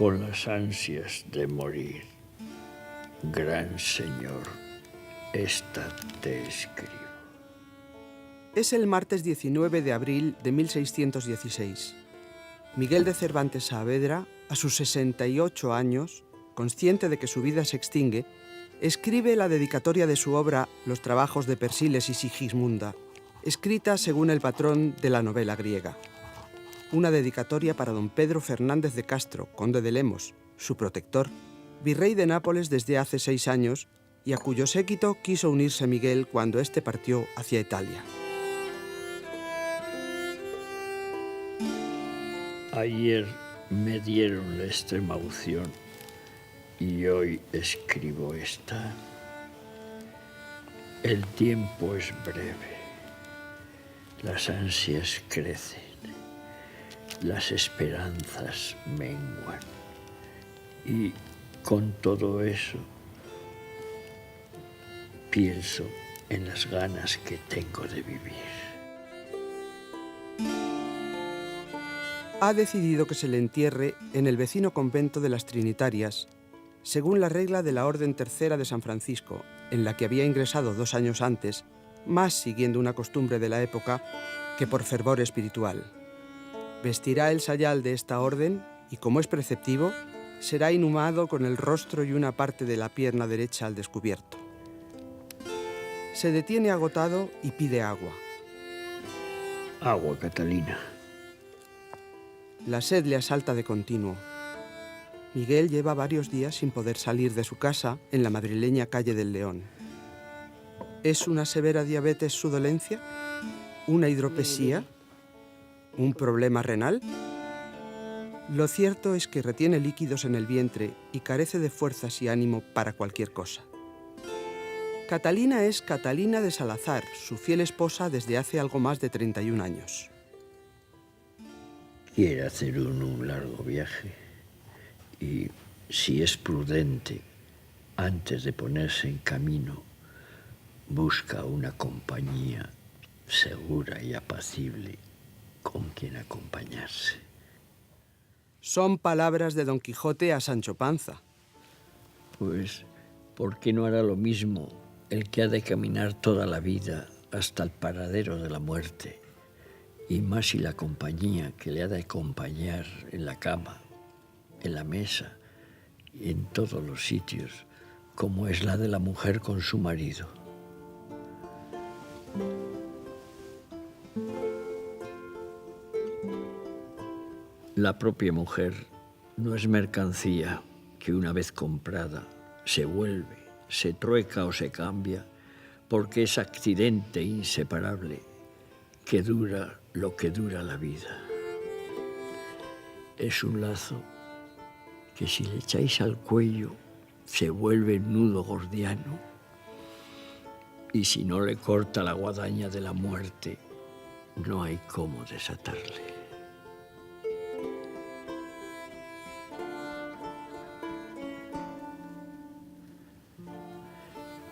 con las ansias de morir. Gran Señor, esta te escribo. Es el martes 19 de abril de 1616. Miguel de Cervantes Saavedra, a sus 68 años, consciente de que su vida se extingue, escribe la dedicatoria de su obra Los trabajos de Persíles y Sigismunda, escrita según el patrón de la novela griega. Una dedicatoria para don Pedro Fernández de Castro, conde de Lemos, su protector, virrey de Nápoles desde hace 6 años y a cuyo séquito quiso unirse Miguel cuando éste partió hacia Italia. Ayer me dieron la extrema unción y hoy escribo esta. El tiempo es breve, las ansias crecen, las esperanzas menguan y con todo eso pienso en las ganas que tengo de vivir. Ha decidido que se le entierre en el vecino convento de las Trinitarias, según la regla de la Orden Tercera de San Francisco, en la que había ingresado 2 años antes, más siguiendo una costumbre de la época que por fervor espiritual. Vestirá el sayal de esta orden y, como es preceptivo, será inhumado con el rostro y una parte de la pierna derecha al descubierto. Se detiene agotado y pide agua. Agua, Catalina. La sed le asalta de continuo. Miguel lleva varios días sin poder salir de su casa en la madrileña calle del León. ¿Es una severa diabetes su dolencia? ¿Una hidropesía? ¿Un problema renal? Lo cierto es que retiene líquidos en el vientre y carece de fuerzas y ánimo para cualquier cosa. Catalina es Catalina de Salazar, su fiel esposa desde hace algo más de 31 años. Quiere hacer un largo viaje y, si es prudente, antes de ponerse en camino, busca una compañía segura y apacible con quien acompañarse. Son palabras de Don Quijote a Sancho Panza. Pues, ¿por qué no hará lo mismo el que ha de caminar toda la vida hasta el paradero de la muerte? Y más si la compañía que le ha de acompañar en la cama, en la mesa y en todos los sitios, como es la de la mujer con su marido. La propia mujer no es mercancía que una vez comprada se vuelve, se trueca o se cambia, porque es accidente inseparable que dura lo que dura la vida. Es un lazo que si le echáis al cuello se vuelve nudo gordiano y si no le corta la guadaña de la muerte, no hay cómo desatarle.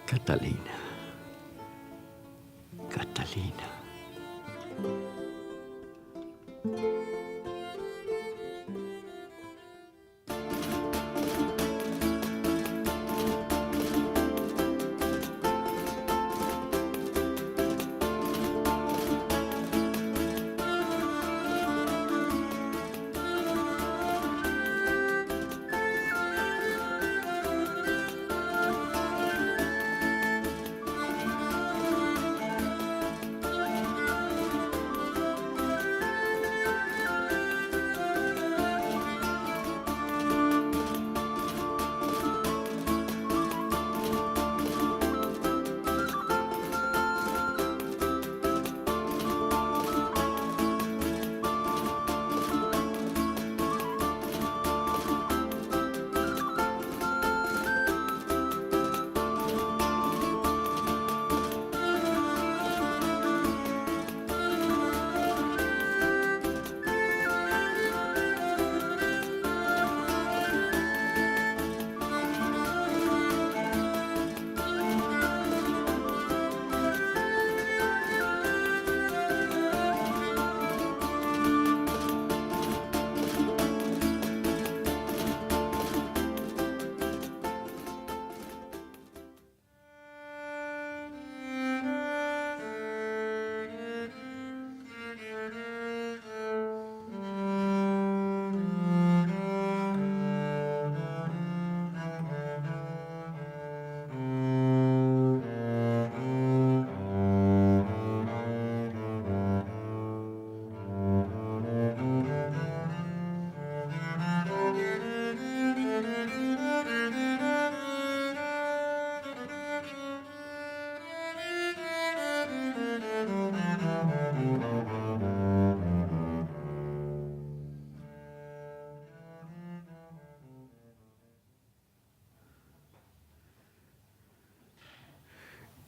Catalina, Catalina.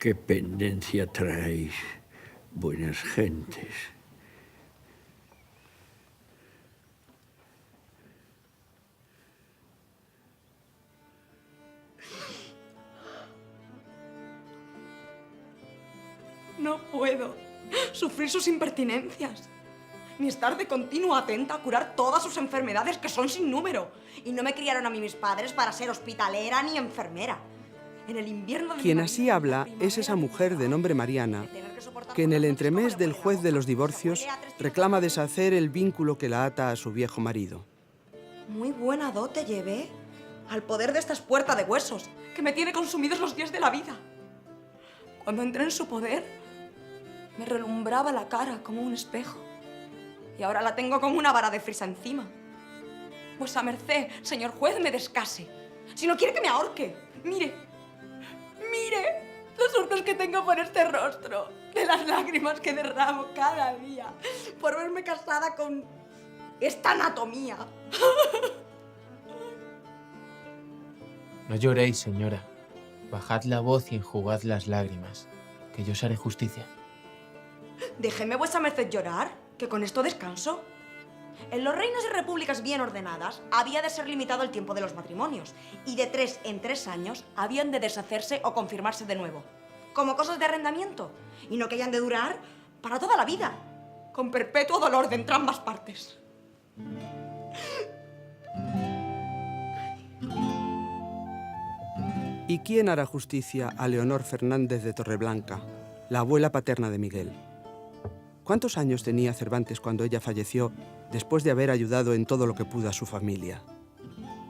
qué pendencia traéis, buenas gentes. No puedo sufrir sus impertinencias, ni estar de continuo atenta a curar todas sus enfermedades, que son sin número. Y no me criaron a mí mis padres para ser hospitalera ni enfermera. En el invierno de Quien mi así marido, habla la primavera es esa de mi mujer de padre, nombre Mariana, de tener que soportar que en el cosas entremés como del le juez de huele los la boca, divorcios se huele a 3 kilos reclama de deshacer el vínculo que la ata a su viejo marido. Muy buena dote llevé al poder de esta espuerta de huesos que me tiene consumidos los días de la vida. Cuando entré en su poder, me relumbraba la cara como un espejo. Y ahora la tengo como una vara de frisa encima. Vuesa merced, señor juez, me descase. Si no quiere que me ahorque. Mire, mire los hurtos que tengo por este rostro, de las lágrimas que derramo cada día por verme casada con esta anatomía. No lloréis, señora. Bajad la voz y enjugad las lágrimas, que yo os haré justicia. Déjeme vuesa merced llorar, que con esto descanso. En los reinos y repúblicas bien ordenadas había de ser limitado el tiempo de los matrimonios, y de 3 en 3 años habían de deshacerse o confirmarse de nuevo, como cosas de arrendamiento, y no que hayan de durar para toda la vida, con perpetuo dolor de entrambas partes. ¿Y quién hará justicia a Leonor Fernández de Torreblanca, la abuela paterna de Miguel? ¿Cuántos años tenía Cervantes cuando ella falleció después de haber ayudado en todo lo que pudo a su familia?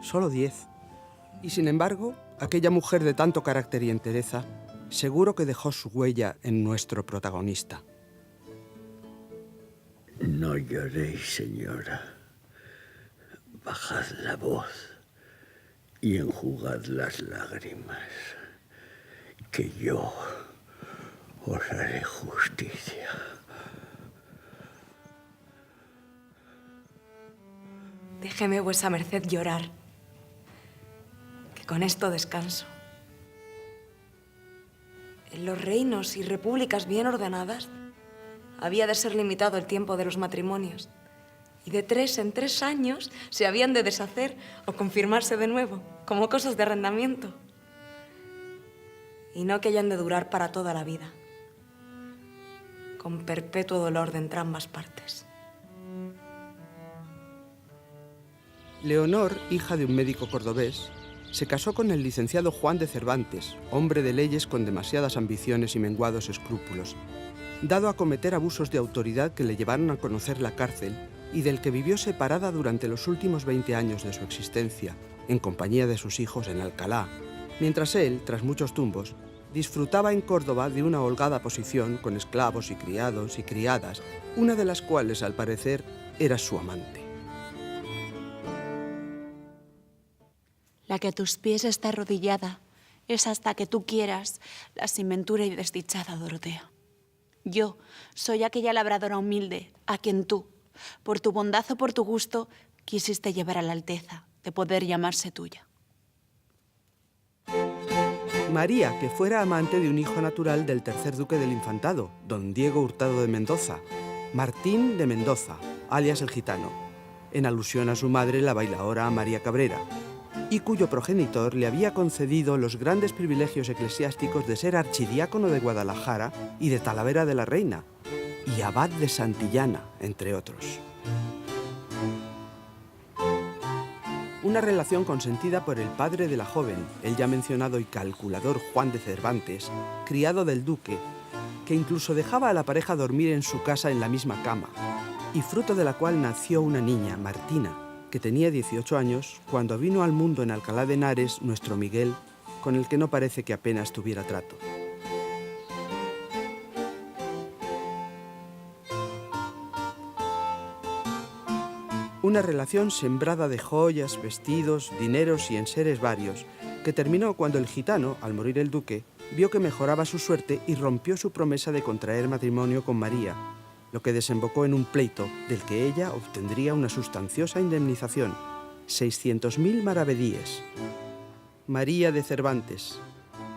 Solo 10. Y sin embargo, aquella mujer de tanto carácter y entereza seguro que dejó su huella en nuestro protagonista. No lloréis, señora. Bajad la voz y enjugad las lágrimas, que yo os haré justicia. Déjeme vuesa merced llorar, que con esto descanso. En los reinos y repúblicas bien ordenadas había de ser limitado el tiempo de los matrimonios, y de 3 en 3 años se habían de deshacer o confirmarse de nuevo, como cosas de arrendamiento, y no que hayan de durar para toda la vida, con perpetuo dolor de entrambas partes. Leonor, hija de un médico cordobés, se casó con el licenciado Juan de Cervantes, hombre de leyes con demasiadas ambiciones y menguados escrúpulos, dado a cometer abusos de autoridad que le llevaron a conocer la cárcel y del que vivió separada durante los últimos 20 años de su existencia, en compañía de sus hijos en Alcalá, mientras él, tras muchos tumbos, disfrutaba en Córdoba de una holgada posición con esclavos y criados y criadas, una de las cuales, al parecer, era su amante. La que a tus pies está arrodillada es hasta que tú quieras la sin ventura y desdichada Dorotea. Yo soy aquella labradora humilde a quien tú, por tu bondad o por tu gusto, quisiste llevar a la alteza de poder llamarse tuya. María, que fuera amante de un hijo natural del tercer duque del Infantado, don Diego Hurtado de Mendoza, Martín de Mendoza, alias el Gitano, en alusión a su madre, la bailaora María Cabrera, y cuyo progenitor le había concedido los grandes privilegios eclesiásticos de ser archidiácono de Guadalajara y de Talavera de la Reina, y abad de Santillana, entre otros. Una relación consentida por el padre de la joven, el ya mencionado y calculador Juan de Cervantes, criado del duque, que incluso dejaba a la pareja dormir en su casa en la misma cama, y fruto de la cual nació una niña, Martina, que tenía 18 años cuando vino al mundo en Alcalá de Henares nuestro Miguel, con el que no parece que apenas tuviera trato. Una relación sembrada de joyas, vestidos, dineros y enseres varios, que terminó cuando el gitano, al morir el duque, vio que mejoraba su suerte y rompió su promesa de contraer matrimonio con María, lo que desembocó en un pleito del que ella obtendría una sustanciosa indemnización, 600.000 maravedíes. María de Cervantes,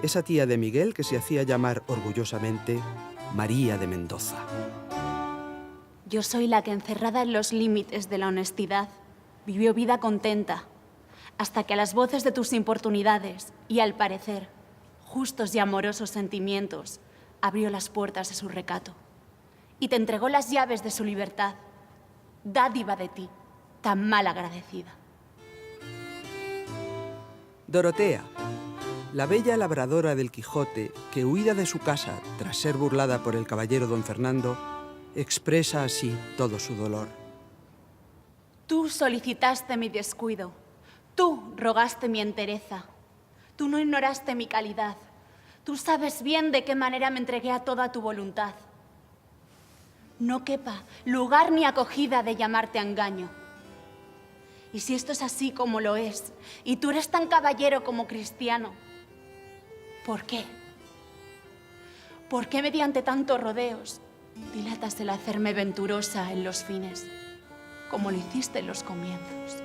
esa tía de Miguel que se hacía llamar orgullosamente María de Mendoza. Yo soy la que, encerrada en los límites de la honestidad, vivió vida contenta, hasta que a las voces de tus importunidades y, al parecer, justos y amorosos sentimientos, abrió las puertas de su recato y te entregó las llaves de su libertad, dádiva de ti, tan mal agradecida. Dorotea, la bella labradora del Quijote, que huida de su casa tras ser burlada por el caballero don Fernando, expresa así todo su dolor. Tú solicitaste mi descuido, tú rogaste mi entereza, tú no ignoraste mi calidad, tú sabes bien de qué manera me entregué a toda tu voluntad. No quepa lugar ni acogida de llamarte a engaño. Y si esto es así como lo es, y tú eres tan caballero como cristiano, ¿por qué? ¿Por qué mediante tantos rodeos dilatas el hacerme venturosa en los fines, como lo hiciste en los comienzos?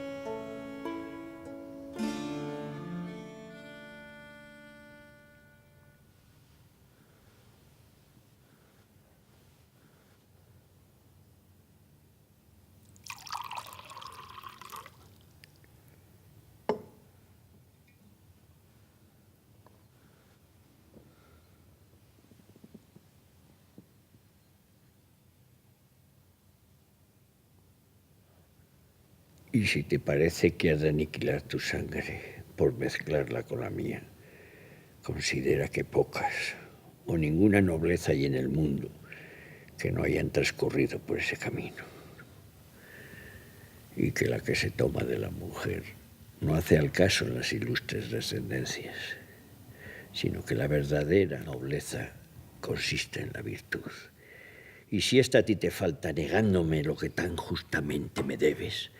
Y si te parece que has de aniquilar tu sangre por mezclarla con la mía, considera que pocas o ninguna nobleza hay en el mundo que no hayan transcurrido por ese camino. Y que la que se toma de la mujer no hace al caso en las ilustres descendencias, sino que la verdadera nobleza consiste en la virtud. Y si esta a ti te falta negándome lo que tan justamente me debes,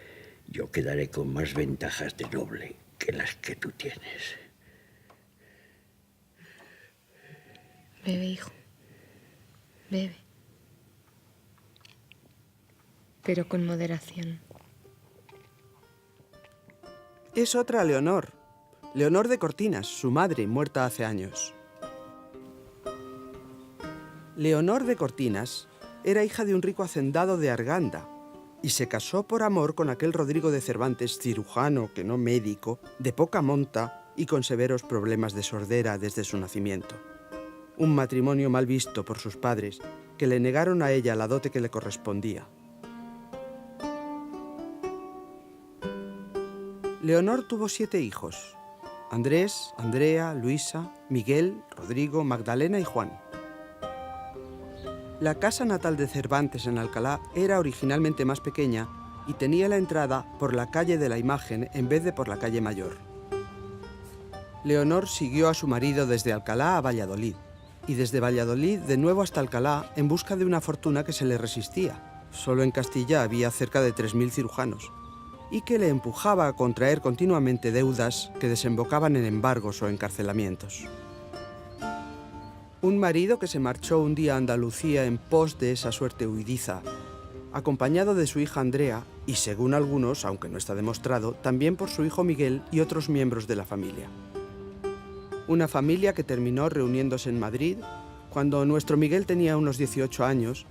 yo quedaré con más ventajas de noble que las que tú tienes. Bebe, hijo. Bebe. Pero con moderación. Es otra Leonor. Leonor de Cortinas, su madre, muerta hace años. Leonor de Cortinas era hija de un rico hacendado de Arganda y se casó por amor con aquel Rodrigo de Cervantes, cirujano, que no médico, de poca monta y con severos problemas de sordera desde su nacimiento. Un matrimonio mal visto por sus padres, que le negaron a ella la dote que le correspondía. Leonor tuvo 7 hijos: Andrés, Andrea, Luisa, Miguel, Rodrigo, Magdalena y Juan. La casa natal de Cervantes en Alcalá era originalmente más pequeña y tenía la entrada por la calle de la Imagen en vez de por la calle Mayor. Leonor siguió a su marido desde Alcalá a Valladolid y desde Valladolid de nuevo hasta Alcalá en busca de una fortuna que se le resistía. Solo en Castilla había cerca de 3000 cirujanos y que le empujaba a contraer continuamente deudas que desembocaban en embargos o encarcelamientos. Un marido que se marchó un día a Andalucía en pos de esa suerte huidiza, acompañado de su hija Andrea y, según algunos, aunque no está demostrado, también por su hijo Miguel y otros miembros de la familia. Una familia que terminó reuniéndose en Madrid cuando nuestro Miguel tenía unos 18 años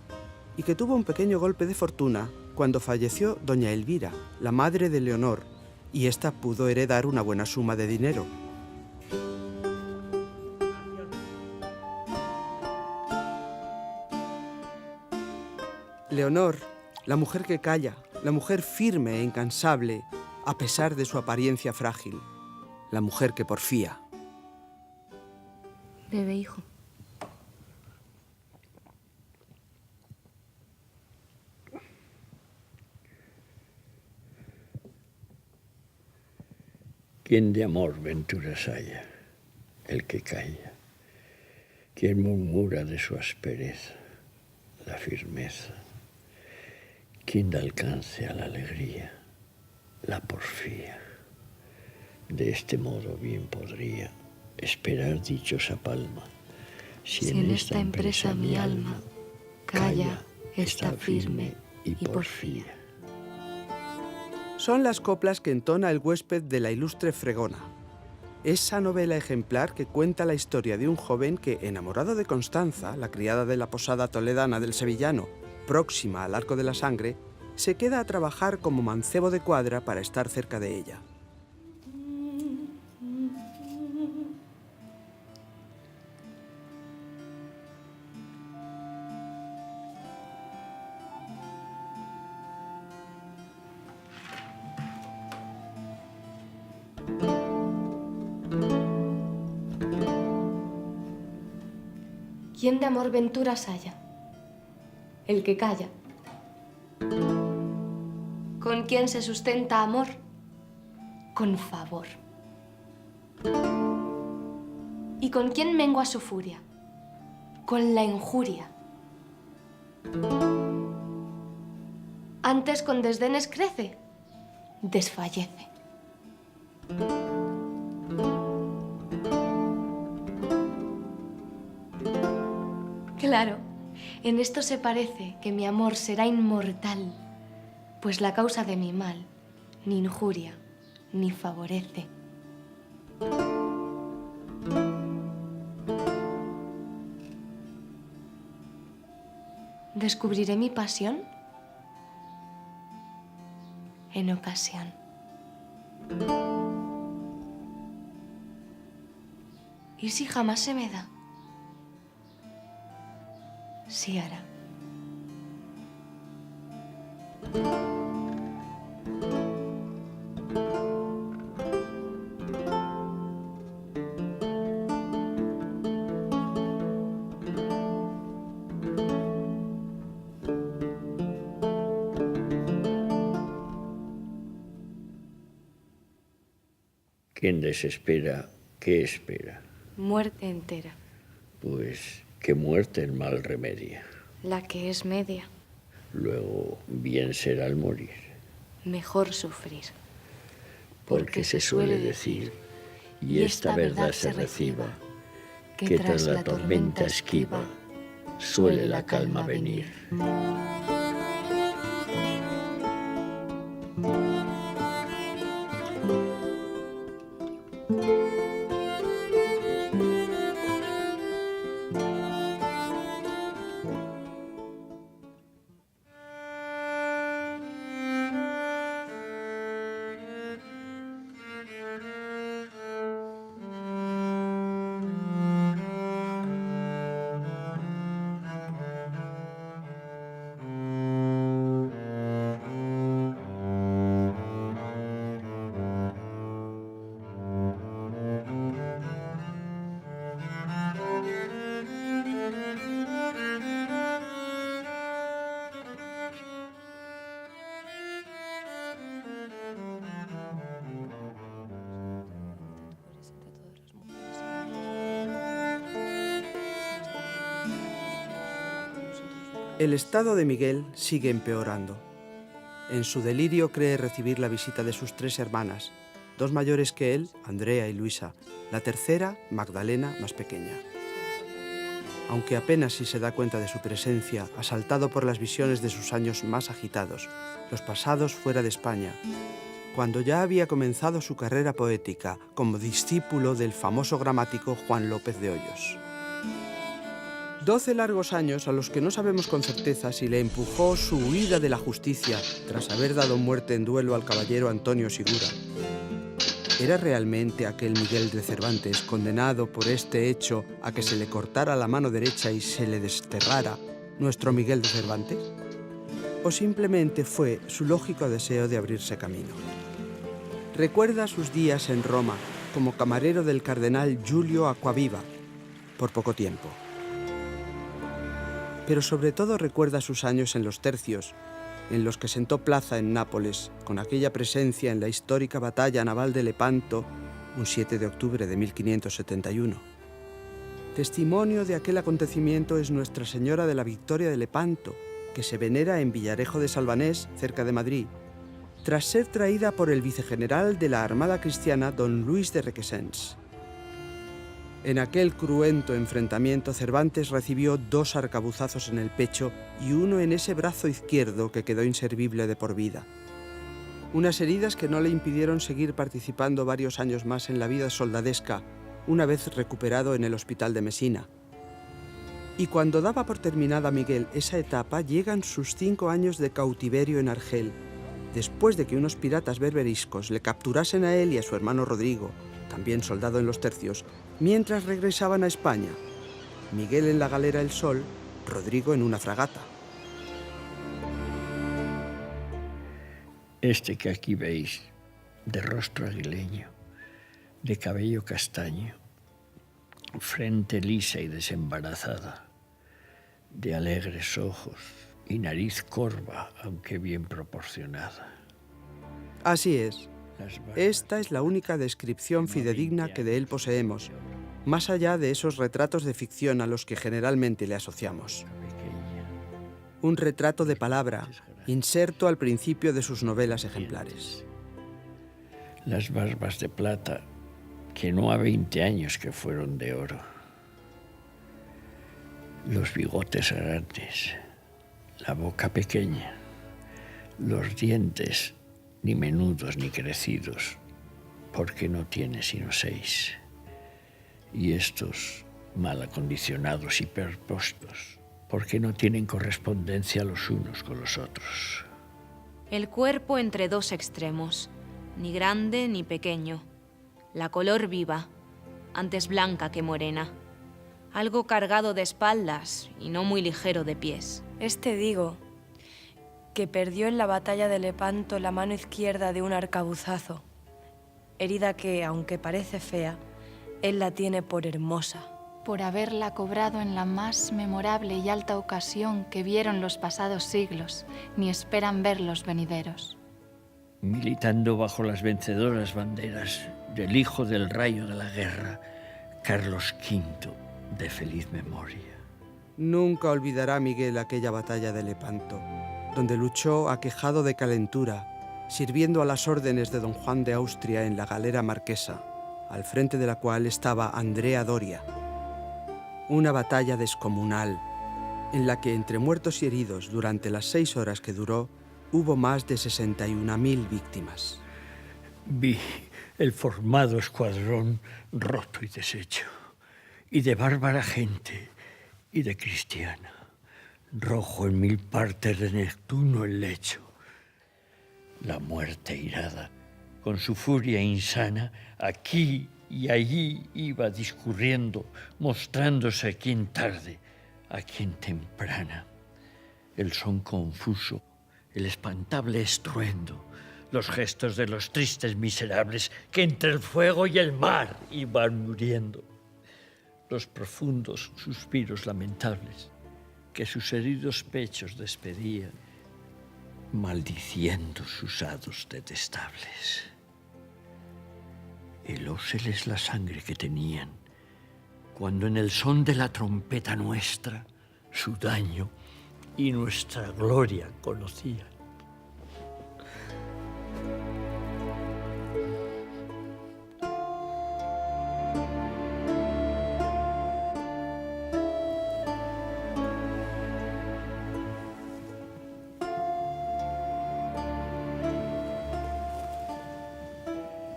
y que tuvo un pequeño golpe de fortuna cuando falleció doña Elvira, la madre de Leonor, y ésta pudo heredar una buena suma de dinero. Leonor, la mujer que calla, la mujer firme e incansable, a pesar de su apariencia frágil, la mujer que porfía. Bebe, hijo. ¿Quién de amor venturas haya? El que calla. ¿Quién murmura de su aspereza? La firmeza. ¿Quién da alcance a la alegría? La porfía. De este modo bien podría esperar dichosa palma, si en esta empresa mi alma calla, está firme y porfía. Son las coplas que entona el huésped de la ilustre fregona. Esa novela ejemplar que cuenta la historia de un joven que, enamorado de Constanza, la criada de la posada toledana del sevillano, próxima al Arco de la Sangre, se queda a trabajar como mancebo de cuadra para estar cerca de ella. ¿Quién de amor venturas haya? El que calla. ¿Con quién se sustenta amor? Con favor. ¿Y con quién mengua su furia? Con la injuria. Antes con desdenes crece, desfallece. Claro, en esto se parece que mi amor será inmortal, pues la causa de mi mal ni injuria ni favorece. ¿Descubriré mi pasión? En ocasión. ¿Y si jamás se me da? Sí hará. Quien desespera, ¿qué espera? Muerte entera, Pues que muerte el mal remedia. la que es media, Luego bien será el morir, mejor sufrir. porque se suele decir, y esta verdad se reciba, que tras la tormenta esquiva suele la calma venir. El estado de Miguel sigue empeorando. En su delirio cree recibir la visita de sus 3 hermanas, 2 mayores que él, Andrea y Luisa, la tercera, Magdalena, más pequeña. Aunque apenas si se da cuenta de su presencia, asaltado por las visiones de sus años más agitados, los pasados fuera de España, cuando ya había comenzado su carrera poética como discípulo del famoso gramático Juan López de Hoyos. 12 largos años a los que no sabemos con certeza si le empujó su huida de la justicia tras haber dado muerte en duelo al caballero Antonio Sigura. ¿Era realmente aquel Miguel de Cervantes condenado por este hecho a que se le cortara la mano derecha y se le desterrara nuestro Miguel de Cervantes? ¿O simplemente fue su lógico deseo de abrirse camino? Recuerda sus días en Roma como camarero del cardenal Giulio Acquaviva, por poco tiempo. Pero sobre todo recuerda sus años en los tercios, en los que sentó plaza en Nápoles, con aquella presencia en la histórica batalla naval de Lepanto, un 7 de octubre de 1571. Testimonio de aquel acontecimiento es Nuestra Señora de la Victoria de Lepanto, que se venera en Villarejo de Salvanés, cerca de Madrid, tras ser traída por el vicegeneral de la Armada Cristiana, don Luis de Requesens. En aquel cruento enfrentamiento, Cervantes recibió 2 arcabuzazos en el pecho y uno en ese brazo izquierdo que quedó inservible de por vida. Unas heridas que no le impidieron seguir participando varios años más en la vida soldadesca, una vez recuperado en el hospital de Mesina. Y cuando daba por terminada Miguel esa etapa, llegan sus 5 años de cautiverio en Argel, después de que unos piratas berberiscos le capturasen a él y a su hermano Rodrigo, también soldado en los tercios, mientras regresaban a España. Miguel en la galera El Sol, Rodrigo en una fragata. Este que aquí veis, de rostro aguileño, de cabello castaño, frente lisa y desembarazada, de alegres ojos y nariz corva, aunque bien proporcionada. Así es. Esta es la única descripción fidedigna que de él poseemos, más allá de esos retratos de ficción a los que generalmente le asociamos. Un retrato de palabra, inserto al principio de sus novelas ejemplares. Las barbas de plata, que no a 20 años que fueron de oro. Los bigotes grandes, la boca pequeña, los dientes ni menudos ni crecidos, porque no tiene sino 6. Y estos mal acondicionados y perpostos, porque no tienen correspondencia los unos con los otros. El cuerpo entre 2 extremos, ni grande ni pequeño. La color viva, antes blanca que morena. Algo cargado de espaldas y no muy ligero de pies. Digo, que perdió en la batalla de Lepanto la mano izquierda de un arcabuzazo, herida que, aunque parece fea, él la tiene por hermosa. Por haberla cobrado en la más memorable y alta ocasión que vieron los pasados siglos, ni esperan ver los venideros. Militando bajo las vencedoras banderas del hijo del rayo de la guerra, Carlos V, de feliz memoria. Nunca olvidará Miguel aquella batalla de Lepanto, donde luchó aquejado de calentura, sirviendo a las órdenes de don Juan de Austria en la galera marquesa, al frente de la cual estaba Andrea Doria. Una batalla descomunal, en la que entre muertos y heridos durante las 6 horas que duró, hubo más de 61.000 víctimas. Vi el formado escuadrón roto y deshecho, y de bárbara gente y de cristiana, rojo en 1000 partes de Neptuno el lecho. La muerte irada, con su furia insana, aquí y allí iba discurriendo, mostrándose a quien tarde, a quien temprana. El son confuso, el espantable estruendo, los gestos de los tristes miserables que entre el fuego y el mar iban muriendo, los profundos suspiros lamentables que sus heridos pechos despedían, maldiciendo sus hados detestables. Helóseles la sangre que tenían, cuando en el son de la trompeta nuestra, su daño y nuestra gloria conocían.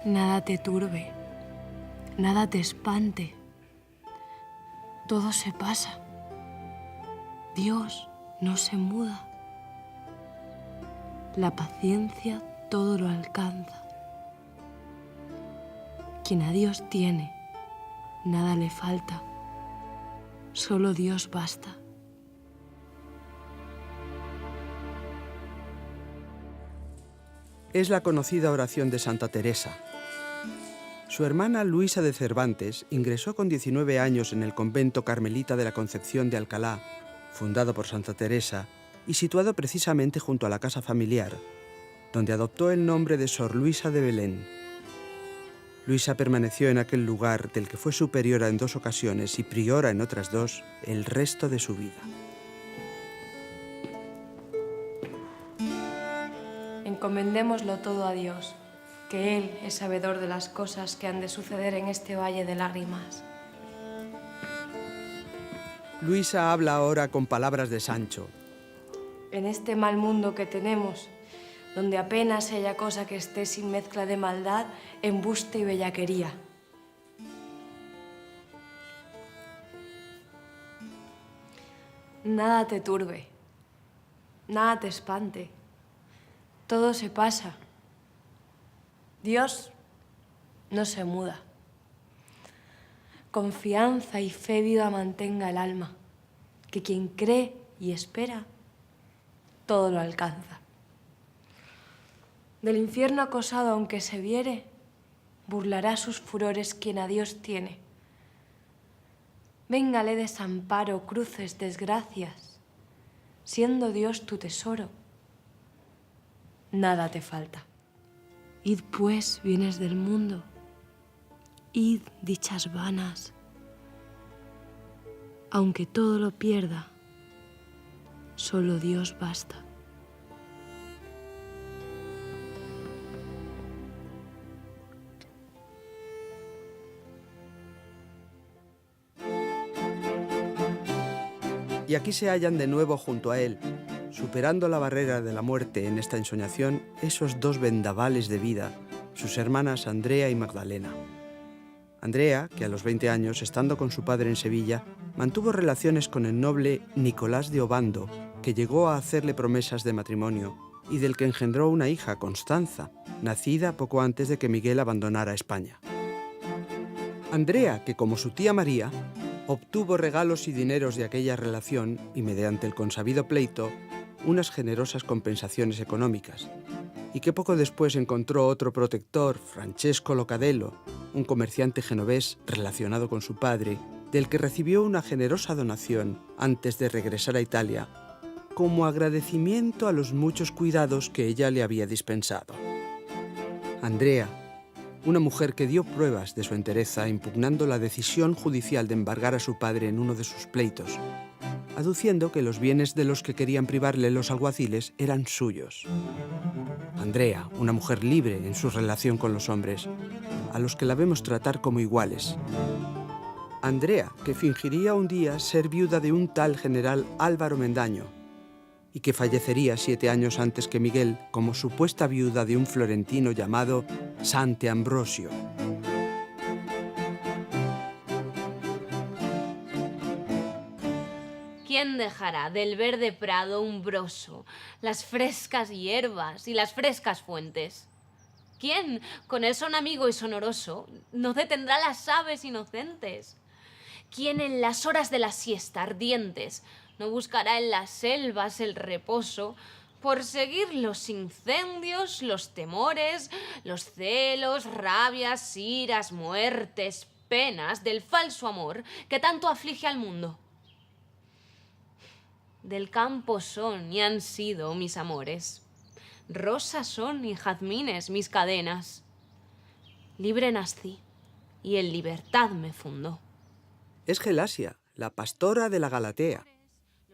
Nada te turbe, nada te espante. Todo se pasa. Dios no se muda. La paciencia todo lo alcanza. Quien a Dios tiene, nada le falta. Solo Dios basta. Es la conocida oración de Santa Teresa. Su hermana Luisa de Cervantes ingresó con 19 años en el convento carmelita de la Concepción de Alcalá, fundado por Santa Teresa y situado precisamente junto a la casa familiar, donde adoptó el nombre de Sor Luisa de Belén. Luisa permaneció en aquel lugar del que fue superiora en 2 ocasiones y priora en otras 2 el resto de su vida. Encomendémoslo todo a Dios, que Él es sabedor de las cosas que han de suceder en este valle de lágrimas. Luisa habla ahora con palabras de Sancho. En este mal mundo que tenemos, donde apenas haya cosa que esté sin mezcla de maldad, embuste y bellaquería. Nada te turbe, nada te espante, todo se pasa. Dios no se muda. Confianza y fe viva mantenga el alma, que quien cree y espera, todo lo alcanza. Del infierno acosado aunque se viere, burlará sus furores quien a Dios tiene. Véngale desamparo, cruces, desgracias, siendo Dios tu tesoro, nada te falta. Id pues, bienes del mundo, id dichas vanas, aunque todo lo pierda, solo Dios basta. Y aquí se hallan de nuevo junto a él, superando la barrera de la muerte en esta ensoñación, esos dos vendavales de vida, sus hermanas Andrea y Magdalena. Andrea, que a los 20 años, estando con su padre en Sevilla, mantuvo relaciones con el noble Nicolás de Obando, que llegó a hacerle promesas de matrimonio y del que engendró una hija, Constanza, nacida poco antes de que Miguel abandonara España. Andrea, que como su tía María, obtuvo regalos y dineros de aquella relación y, mediante el consabido pleito, unas generosas compensaciones económicas, y que poco después encontró otro protector, Francesco Locadello, un comerciante genovés relacionado con su padre, del que recibió una generosa donación antes de regresar a Italia, como agradecimiento a los muchos cuidados que ella le había dispensado. Andrea, una mujer que dio pruebas de su entereza impugnando la decisión judicial de embargar a su padre en uno de sus pleitos, aduciendo que los bienes de los que querían privarle los alguaciles eran suyos. Andrea, una mujer libre en su relación con los hombres, a los que la vemos tratar como iguales. Andrea, que fingiría un día ser viuda de un tal general Álvaro Mendaño, y que fallecería 7 años antes que Miguel como supuesta viuda de un florentino llamado Sante Ambrosio. ¿Quién dejará del verde prado umbroso, las frescas hierbas y las frescas fuentes? ¿Quién, con el son amigo y sonoroso, no detendrá las aves inocentes? ¿Quién en las horas de la siesta ardientes no buscará en las selvas el reposo por seguir los incendios, los temores, los celos, rabias, iras, muertes, penas del falso amor que tanto aflige al mundo? Del campo son y han sido mis amores, rosas son y jazmines mis cadenas. Libre nací y en libertad me fundó. Es Gelasia, la pastora de la Galatea,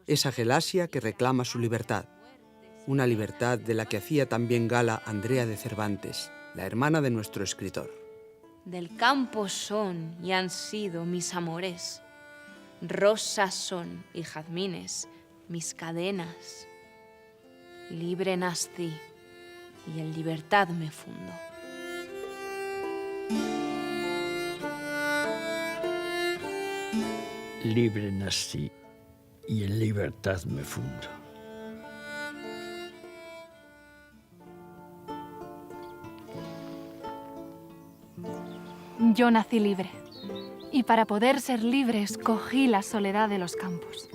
esa Gelasia que reclama su libertad, una libertad de la que hacía también gala Andrea de Cervantes, la hermana de nuestro escritor. Del campo son y han sido mis amores, rosas son y jazmines mis cadenas. Libre nací y en libertad me fundo. Libre nací y en libertad me fundo. Yo nací libre, y para poder ser libre escogí la soledad de los campos.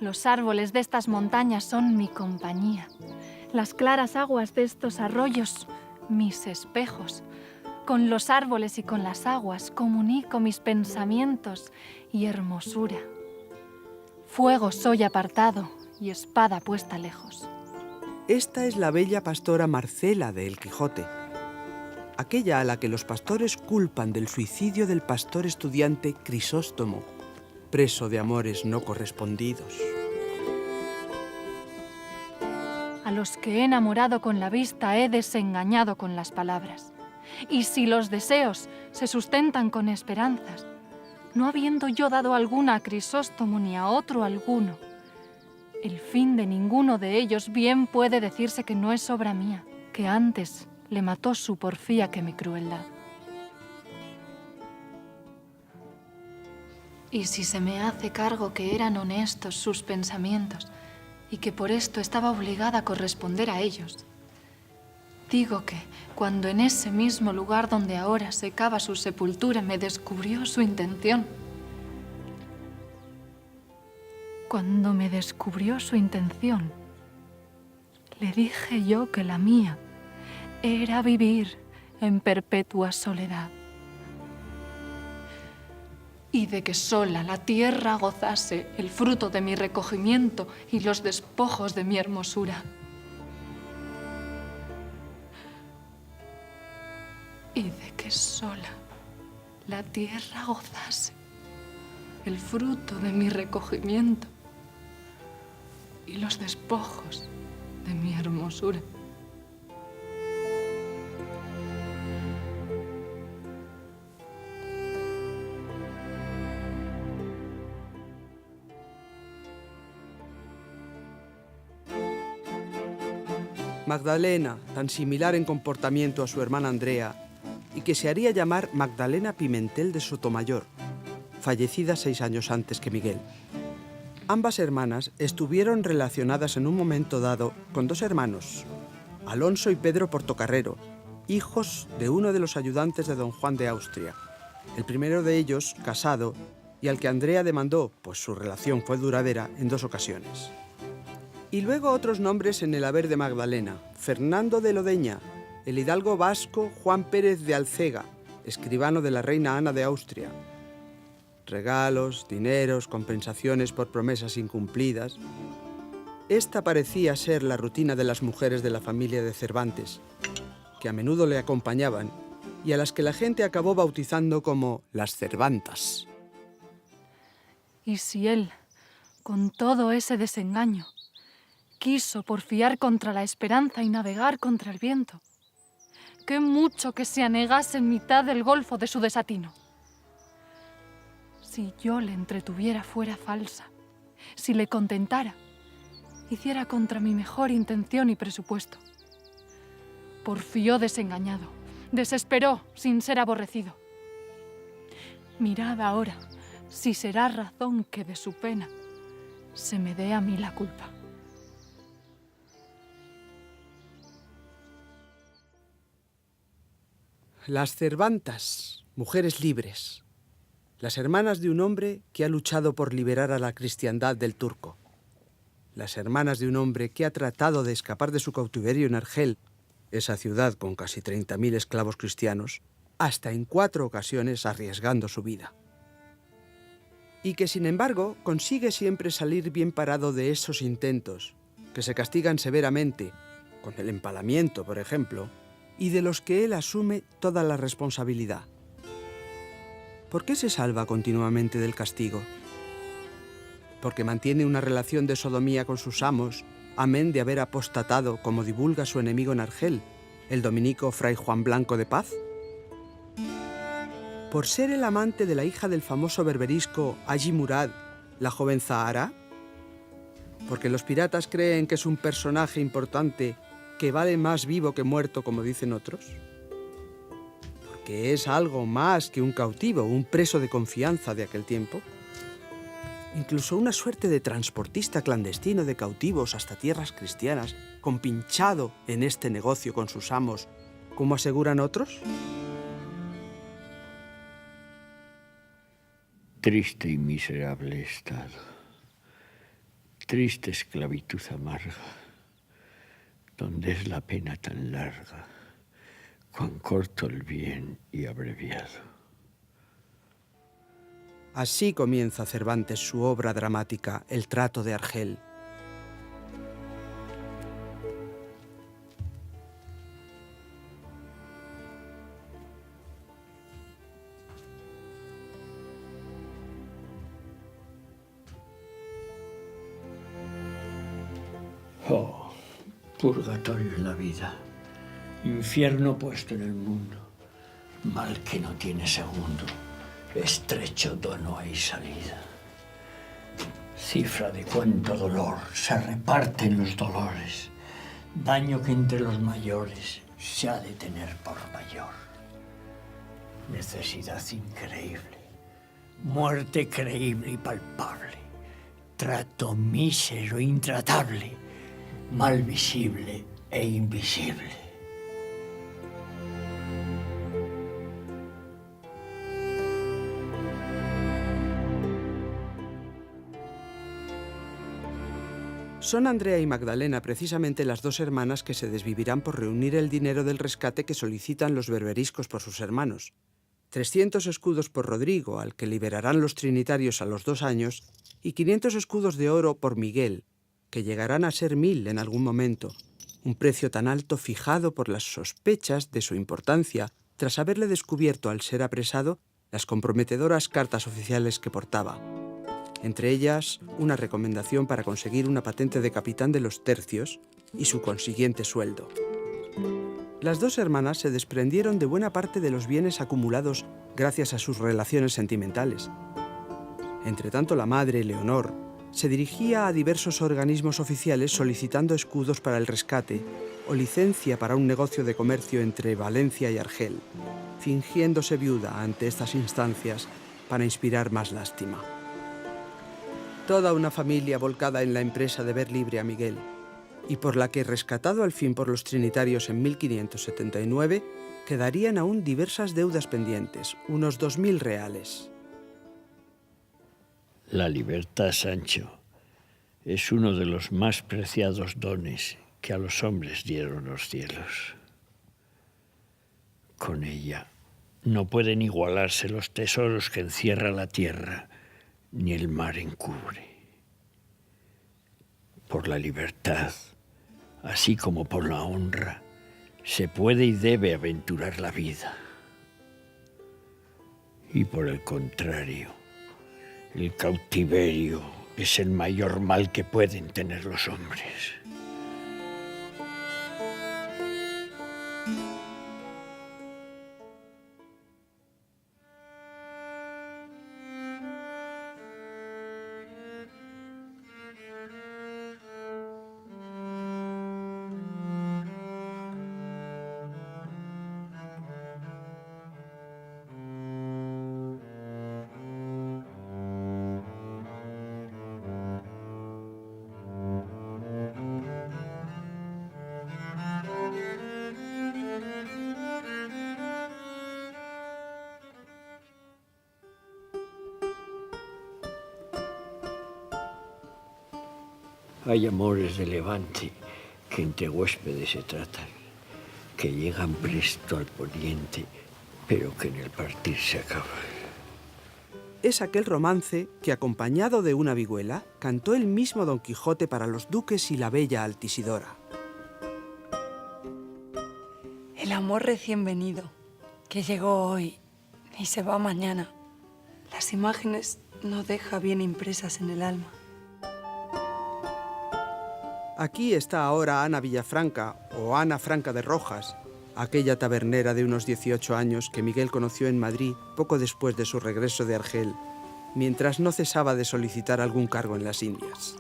Los árboles de estas montañas son mi compañía. Las claras aguas de estos arroyos, mis espejos. Con los árboles y con las aguas comunico mis pensamientos y hermosura. Fuego soy apartado y espada puesta lejos. Esta es la bella pastora Marcela de El Quijote, aquella a la que los pastores culpan del suicidio del pastor estudiante Crisóstomo, preso de amores no correspondidos. A los que he enamorado con la vista he desengañado con las palabras. Y si los deseos se sustentan con esperanzas, no habiendo yo dado alguna a Crisóstomo ni a otro alguno, El fin de ninguno de ellos bien puede decirse que no es obra mía, que antes le mató su porfía que mi crueldad. Y si se me hace cargo que eran honestos sus pensamientos y que por esto estaba obligada a corresponder a ellos, digo que cuando en ese mismo lugar donde ahora se cava su sepultura me descubrió su intención, cuando me descubrió su intención, le dije yo que la mía era vivir en perpetua soledad y de que sola la tierra gozase el fruto de mi recogimiento y los despojos de mi hermosura. Y de que sola la tierra gozase el fruto de mi recogimiento y los despojos de mi hermosura. Magdalena, tan similar en comportamiento a su hermana Andrea, y que se haría llamar Magdalena Pimentel de Sotomayor, fallecida 6 años antes que Miguel. Ambas hermanas estuvieron relacionadas en un momento dado con 2 hermanos, Alonso y Pedro Portocarrero, hijos de uno de los ayudantes de don Juan de Austria. El primero de ellos, casado, y al que Andrea demandó, pues su relación fue duradera, en 2 ocasiones. Y luego otros nombres en el haber de Magdalena: Fernando de Lodeña, el hidalgo vasco Juan Pérez de Alcega, escribano de la reina Ana de Austria. Regalos, dineros, compensaciones por promesas incumplidas. Esta parecía ser la rutina de las mujeres de la familia de Cervantes, que a menudo le acompañaban y a las que la gente acabó bautizando como las Cervantas. Y si él, con todo ese desengaño, quiso porfiar contra la esperanza y navegar contra el viento, qué mucho que se anegase en mitad del golfo de su desatino. Si yo le entretuviera fuera falsa, si le contentara, hiciera contra mi mejor intención y presupuesto. Porfió desengañado, desesperó sin ser aborrecido. Mirad ahora si será razón que de su pena se me dé a mí la culpa. Las Cervantas, mujeres libres, las hermanas de un hombre que ha luchado por liberar a la cristiandad del turco, las hermanas de un hombre que ha tratado de escapar de su cautiverio en Argel, esa ciudad con casi 30.000 esclavos cristianos, hasta en 4 ocasiones arriesgando su vida. Y que, sin embargo, consigue siempre salir bien parado de esos intentos, que se castigan severamente, con el empalamiento, por ejemplo, y de los que él asume toda la responsabilidad. ¿Por qué se salva continuamente del castigo? Porque mantiene una relación de sodomía con sus amos, amén de haber apostatado, como divulga su enemigo en Argel, el dominico fray Juan Blanco de Paz. ¿Por ser el amante de la hija del famoso berberisco Hagi Murad, la joven Zahara? ¿Porque los piratas creen que es un personaje importante que vale más vivo que muerto, como dicen otros? ¿Porque es algo más que un cautivo, un preso de confianza de aquel tiempo? Incluso una suerte de transportista clandestino de cautivos hasta tierras cristianas, compinchado en este negocio con sus amos, como aseguran otros. Triste y miserable estado, triste esclavitud amarga, donde es la pena tan larga, cuán corto el bien y abreviado. Así comienza Cervantes su obra dramática, El trato de Argel. Oh, purgatorio en la vida, infierno puesto en el mundo, mal que no tiene segundo, estrecho do no hay salida. Cifra de cuánto dolor se reparten los dolores, daño que entre los mayores se ha de tener por mayor. Necesidad increíble, muerte creíble y palpable, trato mísero, intratable, mal visible e invisible. Son Andrea y Magdalena precisamente las dos hermanas que se desvivirán por reunir el dinero del rescate que solicitan los berberiscos por sus hermanos. 300 escudos por Rodrigo, al que liberarán los trinitarios a los 2 años, y 500 escudos de oro por Miguel, que llegarán a ser 1000 en algún momento, un precio tan alto fijado por las sospechas de su importancia tras haberle descubierto al ser apresado las comprometedoras cartas oficiales que portaba. Entre ellas, una recomendación para conseguir una patente de capitán de los tercios y su consiguiente sueldo. Las dos hermanas se desprendieron de buena parte de los bienes acumulados gracias a sus relaciones sentimentales. Entretanto, la madre, Leonor, se dirigía a diversos organismos oficiales solicitando escudos para el rescate o licencia para un negocio de comercio entre Valencia y Argel, fingiéndose viuda ante estas instancias para inspirar más lástima. Toda una familia volcada en la empresa de ver libre a Miguel, y por la que, rescatado al fin por los trinitarios en 1579, quedarían aún diversas deudas pendientes, unos 2000 reales. La libertad, Sancho, es uno de los más preciados dones que a los hombres dieron los cielos. Con ella no pueden igualarse los tesoros que encierra la tierra, ni el mar encubre. Por la libertad, así como por la honra, se puede y debe aventurar la vida. Y por el contrario, el cautiverio es el mayor mal que pueden tener los hombres. Hay amores de levante que entre huéspedes se tratan, que llegan presto al poniente, pero que en el partir se acaban. Es aquel romance que, acompañado de una vihuela, cantó el mismo Don Quijote para los duques y la bella Altisidora. El amor recién venido, que llegó hoy y se va mañana. Las imágenes no deja bien impresas en el alma. Aquí está ahora Ana Villafranca, o Ana Franca de Rojas, aquella tabernera de unos 18 años que Miguel conoció en Madrid poco después de su regreso de Argel, mientras no cesaba de solicitar algún cargo en las Indias.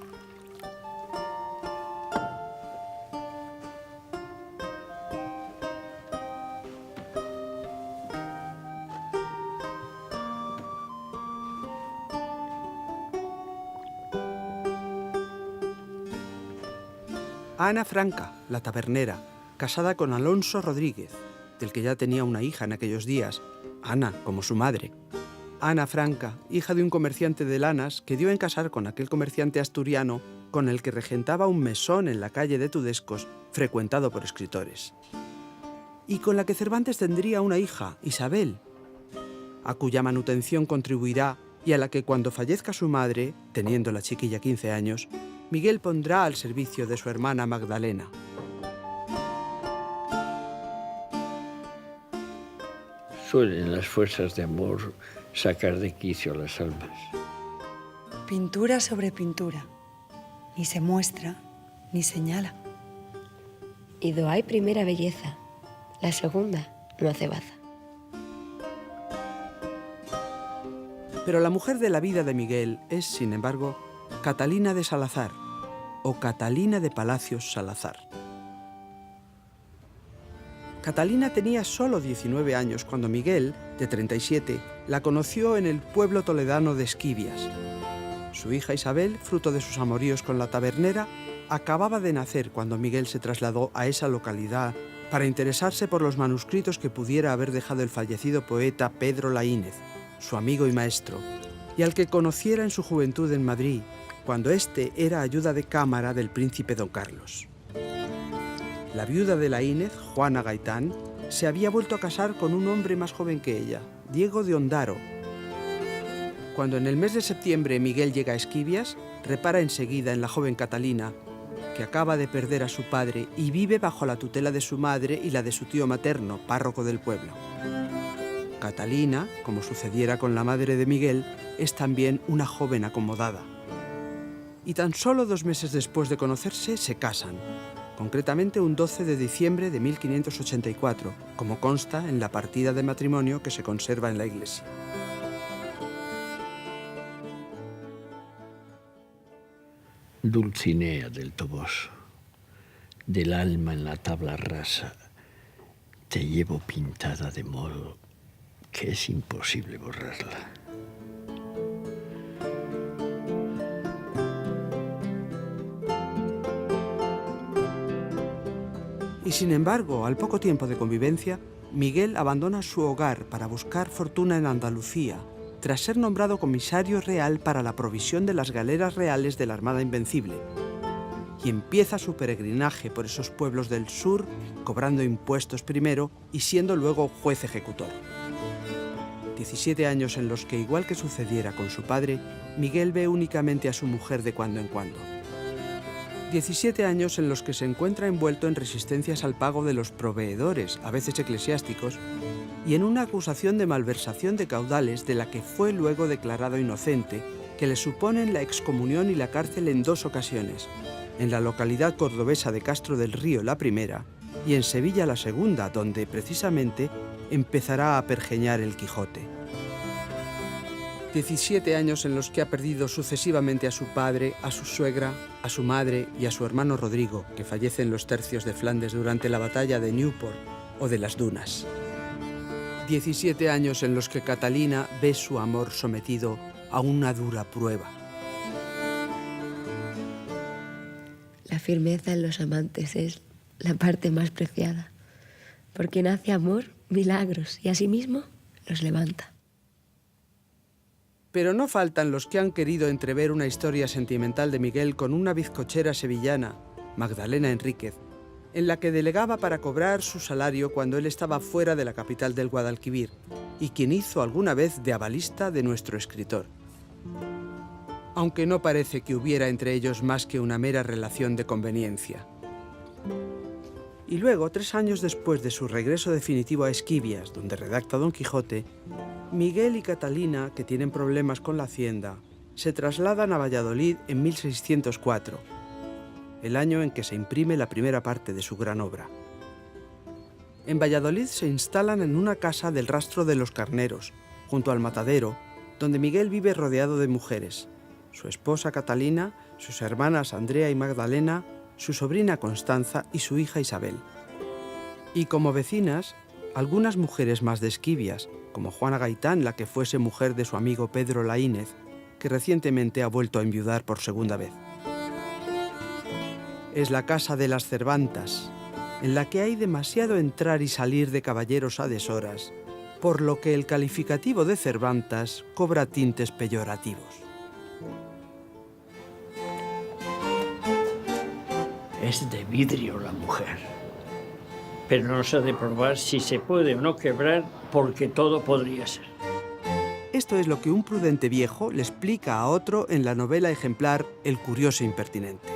Ana Franca, la tabernera, casada con Alonso Rodríguez, del que ya tenía una hija en aquellos días, Ana, como su madre. Ana Franca, hija de un comerciante de lanas que dio en casar con aquel comerciante asturiano con el que regentaba un mesón en la calle de Tudescos, frecuentado por escritores. Y con la que Cervantes tendría una hija, Isabel, a cuya manutención contribuirá y a la que cuando fallezca su madre, teniendo la chiquilla 15 años, Miguel pondrá al servicio de su hermana Magdalena. Suelen las fuerzas de amor sacar de quicio a las almas. Pintura sobre pintura. Ni se muestra, ni señala. Y do hay primera belleza, la segunda no hace baza. Pero la mujer de la vida de Miguel es, sin embargo, Catalina de Salazar o Catalina de Palacios Salazar. Catalina tenía solo 19 años cuando Miguel, de 37, la conoció en el pueblo toledano de Esquivias. Su hija Isabel, fruto de sus amoríos con la tabernera, acababa de nacer cuando Miguel se trasladó a esa localidad para interesarse por los manuscritos que pudiera haber dejado el fallecido poeta Pedro Laínez, su amigo y maestro, y al que conociera en su juventud en Madrid, cuando éste era ayuda de cámara del príncipe don Carlos. La viuda de Laínez, Juana Gaitán, se había vuelto a casar con un hombre más joven que ella, Diego de Ondaro. Cuando en el mes de septiembre Miguel llega a Esquivias, repara enseguida en la joven Catalina, que acaba de perder a su padre y vive bajo la tutela de su madre y la de su tío materno, párroco del pueblo. Catalina, como sucediera con la madre de Miguel, es también una joven acomodada. Y tan solo 2 meses después de conocerse, se casan, concretamente un 12 de diciembre de 1584, como consta en la partida de matrimonio que se conserva en la iglesia. Dulcinea del Toboso, del alma en la tabla rasa, te llevo pintada de modo que es imposible borrarla. Y sin embargo, al poco tiempo de convivencia, Miguel abandona su hogar para buscar fortuna en Andalucía, tras ser nombrado comisario real para la provisión de las galeras reales de la Armada Invencible, y empieza su peregrinaje por esos pueblos del sur, cobrando impuestos primero y siendo luego juez ejecutor. 17 años en los que, igual que sucediera con su padre, Miguel ve únicamente a su mujer de cuando en cuando. 17 años en los que se encuentra envuelto en resistencias al pago de los proveedores, a veces eclesiásticos, y en una acusación de malversación de caudales de la que fue luego declarado inocente, que le suponen la excomunión y la cárcel en 2 ocasiones, en la localidad cordobesa de Castro del Río la primera y en Sevilla la segunda, donde precisamente empezará a pergeñar el Quijote. 17 años en los que ha perdido sucesivamente a su padre, a su suegra, a su madre y a su hermano Rodrigo, que fallece en los tercios de Flandes durante la batalla de Newport o de las Dunas. 17 años en los que Catalina ve su amor sometido a una dura prueba. La firmeza en los amantes es la parte más preciada, porque nace amor, milagros, y asimismo los levanta. Pero no faltan los que han querido entrever una historia sentimental de Miguel con una bizcochera sevillana, Magdalena Enríquez, en la que delegaba para cobrar su salario cuando él estaba fuera de la capital del Guadalquivir, y quien hizo alguna vez de avalista de nuestro escritor. Aunque no parece que hubiera entre ellos más que una mera relación de conveniencia. Y luego, 3 años después de su regreso definitivo a Esquivias, donde redacta Don Quijote, Miguel y Catalina, que tienen problemas con la hacienda, se trasladan a Valladolid en 1604, el año en que se imprime la primera parte de su gran obra. En Valladolid se instalan en una casa del Rastro de los Carneros, junto al matadero, donde Miguel vive rodeado de mujeres, su esposa Catalina, sus hermanas Andrea y Magdalena, su sobrina Constanza y su hija Isabel. Y como vecinas, algunas mujeres más de Esquivias, como Juana Gaitán, la que fuese mujer de su amigo Pedro Laínez, que recientemente ha vuelto a enviudar por segunda vez. Es la casa de las Cervantas, en la que hay demasiado entrar y salir de caballeros a deshoras, por lo que el calificativo de Cervantas cobra tintes peyorativos. Es de vidrio la mujer, pero no se ha de probar si se puede o no quebrar, porque todo podría ser. Esto es lo que un prudente viejo le explica a otro en la novela ejemplar El curioso impertinente.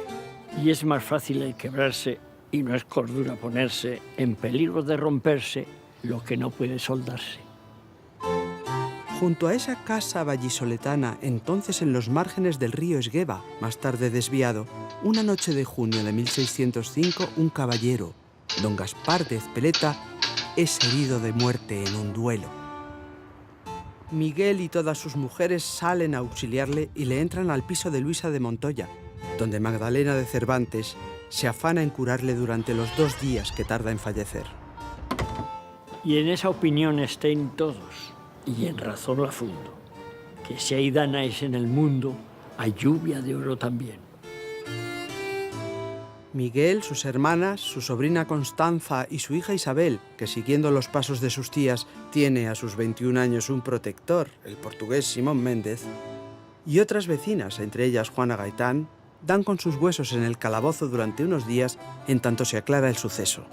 Y es más fácil el quebrarse, y no es cordura ponerse en peligro de romperse lo que no puede soldarse. Junto a esa casa vallisoletana, entonces en los márgenes del río Esgueva, más tarde desviado, una noche de junio de 1605, un caballero, don Gaspar de Ezpeleta, es herido de muerte en un duelo. Miguel y todas sus mujeres salen a auxiliarle y le entran al piso de Luisa de Montoya, donde Magdalena de Cervantes se afana en curarle durante los 2 días que tarda en fallecer. Y en esa opinión estén todos, y en razón la fundo, que si hay Danaes en el mundo, hay lluvia de oro también. Miguel, sus hermanas, su sobrina Constanza y su hija Isabel, que siguiendo los pasos de sus tías tiene a sus 21 años un protector, el portugués Simón Méndez, y otras vecinas, entre ellas Juana Gaitán, dan con sus huesos en el calabozo durante unos días en tanto se aclara el suceso.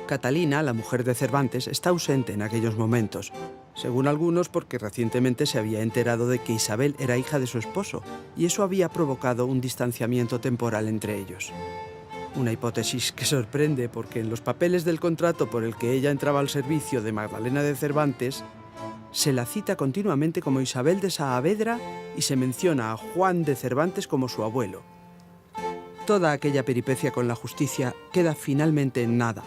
Catalina, la mujer de Cervantes, está ausente en aquellos momentos, según algunos porque recientemente se había enterado de que Isabel era hija de su esposo y eso había provocado un distanciamiento temporal entre ellos. Una hipótesis que sorprende porque en los papeles del contrato por el que ella entraba al servicio de Magdalena de Cervantes se la cita continuamente como Isabel de Saavedra y se menciona a Juan de Cervantes como su abuelo. Toda aquella peripecia con la justicia queda finalmente en nada.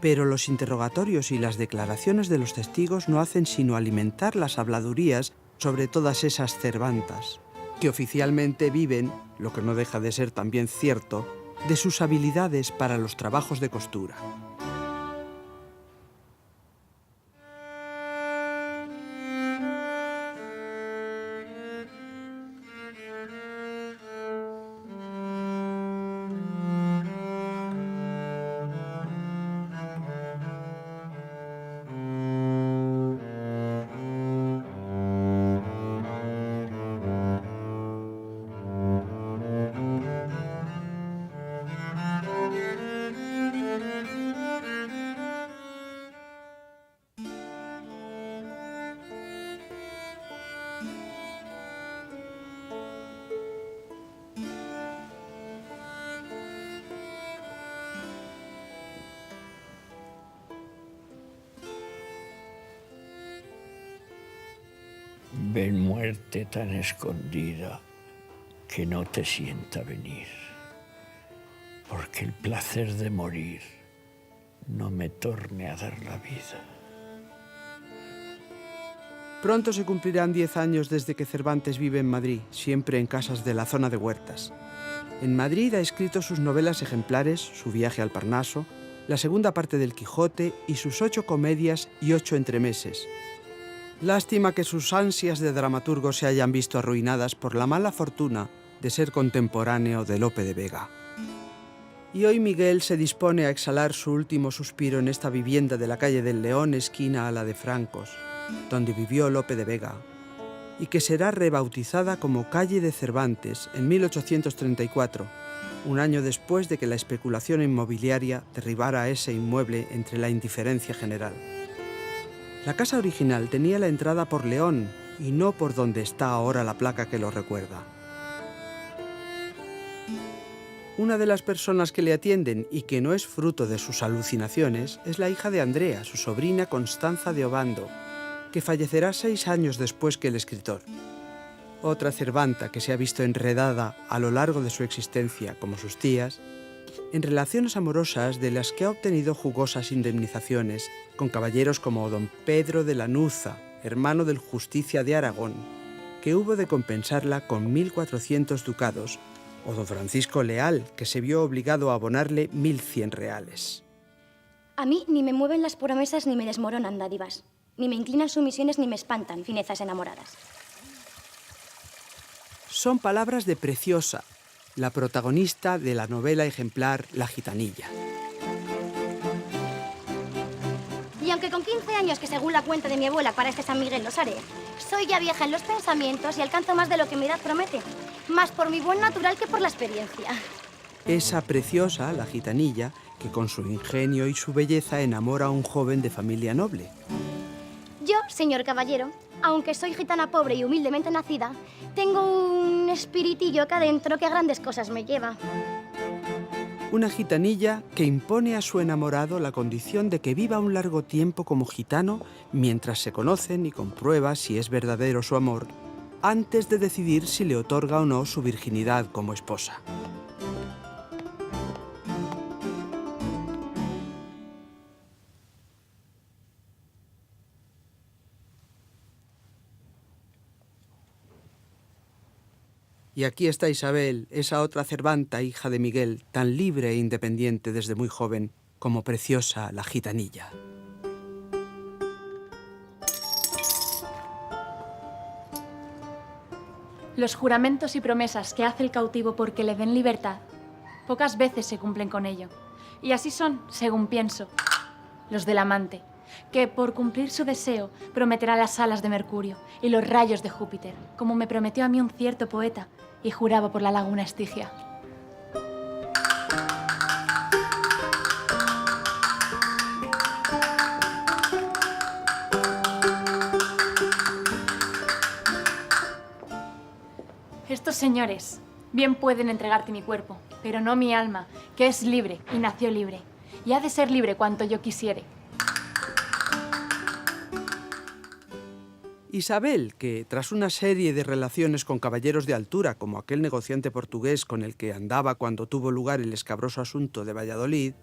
Pero los interrogatorios y las declaraciones de los testigos no hacen sino alimentar las habladurías sobre todas esas Cervantas, que oficialmente viven, lo que no deja de ser también cierto, de sus habilidades para los trabajos de costura. Ven muerte tan escondida que no te sienta venir, porque el placer de morir no me torne a dar la vida. Pronto se cumplirán 10 años desde que Cervantes vive en Madrid, siempre en casas de la zona de Huertas. En Madrid ha escrito sus novelas ejemplares, Su viaje al Parnaso, la segunda parte del Quijote y sus 8 comedias y 8 entremeses. Lástima que sus ansias de dramaturgo se hayan visto arruinadas por la mala fortuna de ser contemporáneo de Lope de Vega. Y hoy Miguel se dispone a exhalar su último suspiro en esta vivienda de la calle del León, esquina a la de Francos, donde vivió Lope de Vega, y que será rebautizada como Calle de Cervantes en 1834, un año después de que la especulación inmobiliaria derribara ese inmueble entre la indiferencia general. La casa original tenía la entrada por León y no por donde está ahora la placa que lo recuerda. Una de las personas que le atienden y que no es fruto de sus alucinaciones es la hija de Andrea, su sobrina Constanza de Obando, que fallecerá 6 años después que el escritor. Otra Cervanta que se ha visto enredada a lo largo de su existencia, como sus tías, en relaciones amorosas de las que ha obtenido jugosas indemnizaciones con caballeros como don Pedro de Lanuza, hermano del Justicia de Aragón, que hubo de compensarla con 1.400 ducados, o don Francisco Leal, que se vio obligado a abonarle 1.100 reales. A mí ni me mueven las promesas ni me desmoronan dádivas, ni me inclinan sumisiones ni me espantan finezas enamoradas. Son palabras de Preciosa, la protagonista de la novela ejemplar La Gitanilla. Y aunque con 15 años, que según la cuenta de mi abuela para este San Miguel los haré, soy ya vieja en los pensamientos y alcanzo más de lo que mi edad promete, más por mi buen natural que por la experiencia. Esa Preciosa, la gitanilla, que con su ingenio y su belleza enamora a un joven de familia noble. Yo, señor caballero, aunque soy gitana pobre y humildemente nacida, tengo un espiritillo acá adentro que a grandes cosas me lleva. Una gitanilla que impone a su enamorado la condición de que viva un largo tiempo como gitano mientras se conocen y comprueba si es verdadero su amor, antes de decidir si le otorga o no su virginidad como esposa. Y aquí está Isabel, esa otra Cervanta, hija de Miguel, tan libre e independiente desde muy joven, como preciosa la gitanilla. Los juramentos y promesas que hace el cautivo porque le den libertad, pocas veces se cumplen con ello. Y así son, según pienso, los del amante, que por cumplir su deseo prometerá las alas de Mercurio y los rayos de Júpiter, como me prometió a mí un cierto poeta y juraba por la laguna Estigia. Estos señores bien pueden entregarte mi cuerpo, pero no mi alma, que es libre y nació libre, y ha de ser libre cuanto yo quisiere. Isabel, que tras una serie de relaciones con caballeros de altura, como aquel negociante portugués con el que andaba cuando tuvo lugar el escabroso asunto de Valladolid,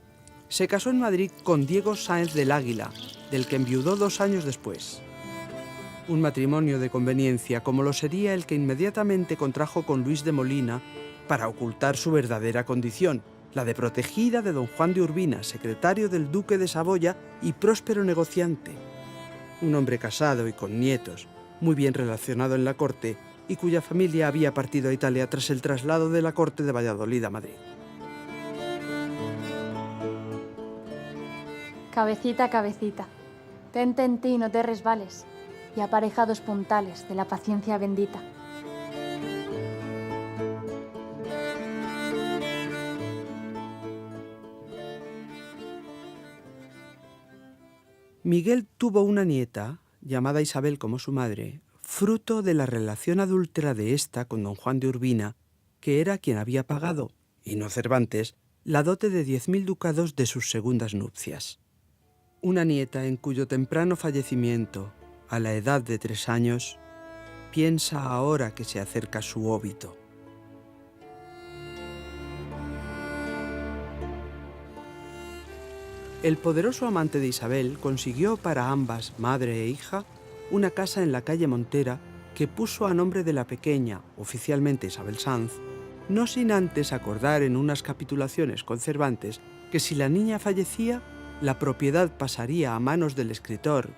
se casó en Madrid con Diego Sáenz del Águila, del que enviudó 2 años después. Un matrimonio de conveniencia, como lo sería el que inmediatamente contrajo con Luis de Molina para ocultar su verdadera condición, la de protegida de don Juan de Urbina, secretario del duque de Saboya y próspero negociante. Un hombre casado y con nietos, muy bien relacionado en la corte y cuya familia había partido a Italia tras el traslado de la corte de Valladolid a Madrid. Cabecita, cabecita, tente en ti, no te resbales, y apareja 2 puntales de la paciencia bendita. Miguel tuvo una nieta, llamada Isabel como su madre, fruto de la relación adúltera de ésta con don Juan de Urbina, que era quien había pagado, y no Cervantes, la dote de 10.000 ducados de sus segundas nupcias. Una nieta en cuyo temprano fallecimiento, a la edad de 3 años, piensa ahora que se acerca su óbito. El poderoso amante de Isabel consiguió para ambas, madre e hija, una casa en la calle Montera que puso a nombre de la pequeña, oficialmente Isabel Sanz, no sin antes acordar en unas capitulaciones con Cervantes que si la niña fallecía, la propiedad pasaría a manos del escritor,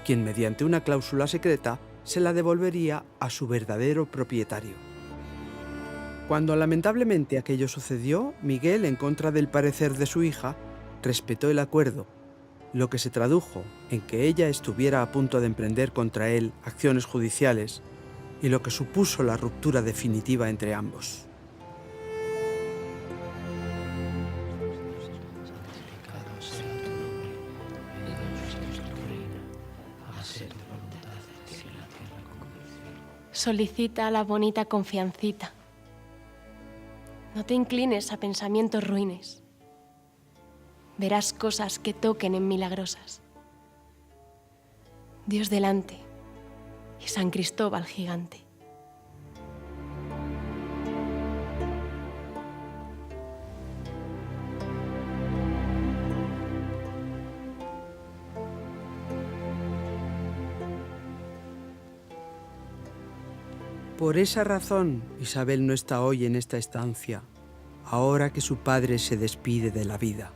quien mediante una cláusula secreta se la devolvería a su verdadero propietario. Cuando lamentablemente aquello sucedió, Miguel, en contra del parecer de su hija, respetó el acuerdo, lo que se tradujo en que ella estuviera a punto de emprender contra él acciones judiciales y lo que supuso la ruptura definitiva entre ambos. Solicita la bonita confiancita. No te inclines a pensamientos ruines. Verás cosas que toquen en milagrosas. Dios delante y San Cristóbal gigante. Por esa razón, Isabel no está hoy en esta estancia, ahora que su padre se despide de la vida.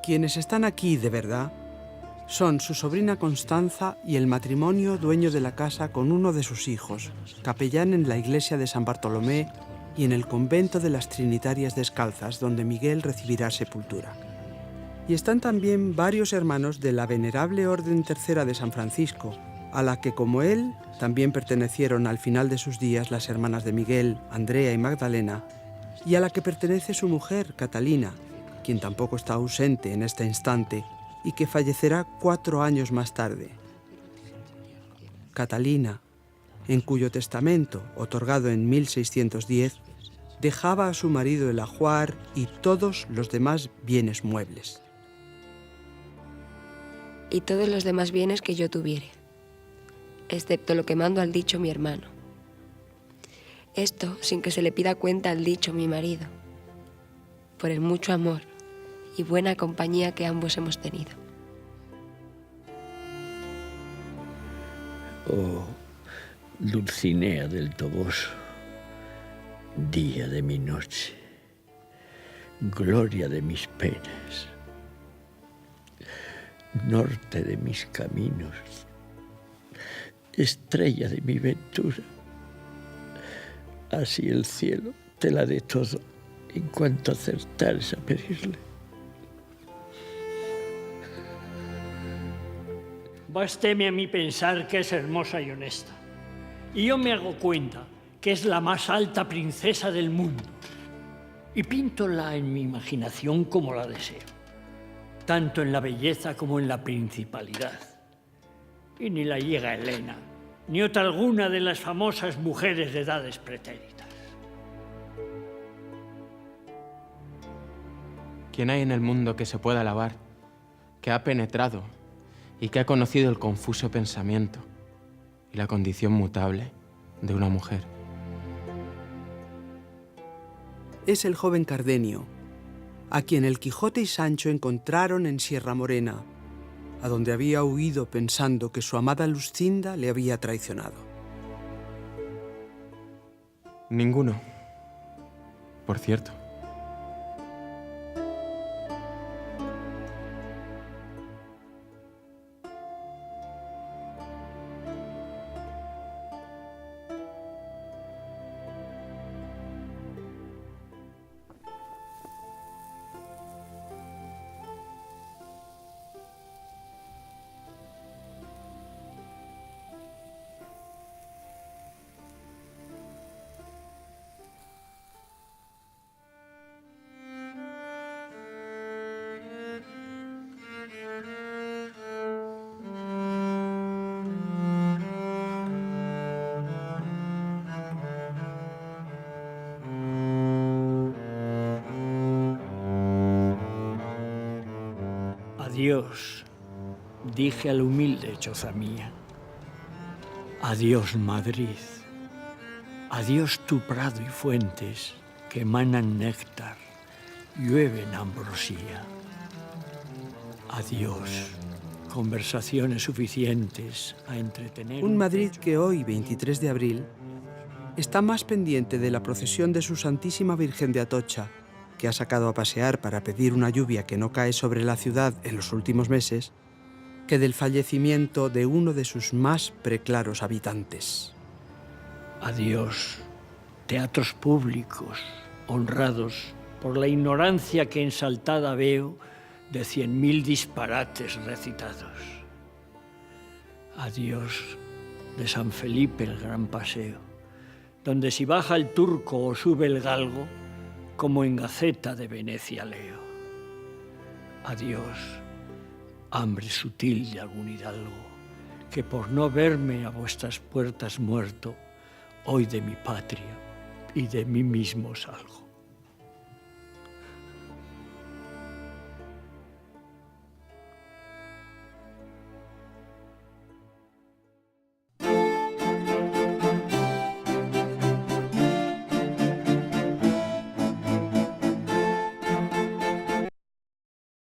Quienes están aquí de verdad son su sobrina Constanza y el matrimonio dueño de la casa con uno de sus hijos, capellán en la iglesia de San Bartolomé y en el convento de las Trinitarias Descalzas, donde Miguel recibirá sepultura. Y están también varios hermanos de la venerable Orden Tercera de San Francisco, a la que, como él, también pertenecieron al final de sus días las hermanas de Miguel, Andrea y Magdalena, y a la que pertenece su mujer, Catalina, quien tampoco está ausente en este instante y que fallecerá 4 años más tarde. Catalina, en cuyo testamento, otorgado en 1610, dejaba a su marido el ajuar y todos los demás bienes muebles. Y todos los demás bienes que yo tuviere, excepto lo que mando al dicho mi hermano. Esto sin que se le pida cuenta al dicho mi marido, por el mucho amor y buena compañía que ambos hemos tenido. Oh, Dulcinea del Toboso, día de mi noche, gloria de mis penas, norte de mis caminos, estrella de mi ventura. Así el cielo te la dé todo en cuanto acertares a pedirle. Básteme a mí pensar que es hermosa y honesta. Y yo me hago cuenta que es la más alta princesa del mundo. Y píntola en mi imaginación como la deseo, tanto en la belleza como en la principalidad. Y ni la llega Helena, ni otra alguna de las famosas mujeres de edades pretéritas. ¿Quién hay en el mundo que se pueda alabar, que ha penetrado y que ha conocido el confuso pensamiento y la condición mutable de una mujer? Es el joven Cardenio, a quien el Quijote y Sancho encontraron en Sierra Morena, a donde había huido pensando que su amada Luscinda le había traicionado. Ninguno, por cierto. Adiós, dije al humilde choza mía. Adiós, Madrid. Adiós tu prado y fuentes que emanan néctar, llueven ambrosía. Adiós, conversaciones suficientes a entretener. Un Madrid que hoy, 23 de abril, está más pendiente de la procesión de su Santísima Virgen de Atocha, que ha sacado a pasear para pedir una lluvia que no cae sobre la ciudad en los últimos meses, que del fallecimiento de uno de sus más preclaros habitantes. Adiós, teatros públicos, honrados por la ignorancia que ensaltada veo de 100.000 disparates recitados. Adiós de San Felipe el Gran Paseo, donde si baja el turco o sube el galgo, como en Gaceta de Venecia leo. Adiós, hambre sutil de algún hidalgo, que por no verme a vuestras puertas muerto, hoy de mi patria y de mí mismo salgo.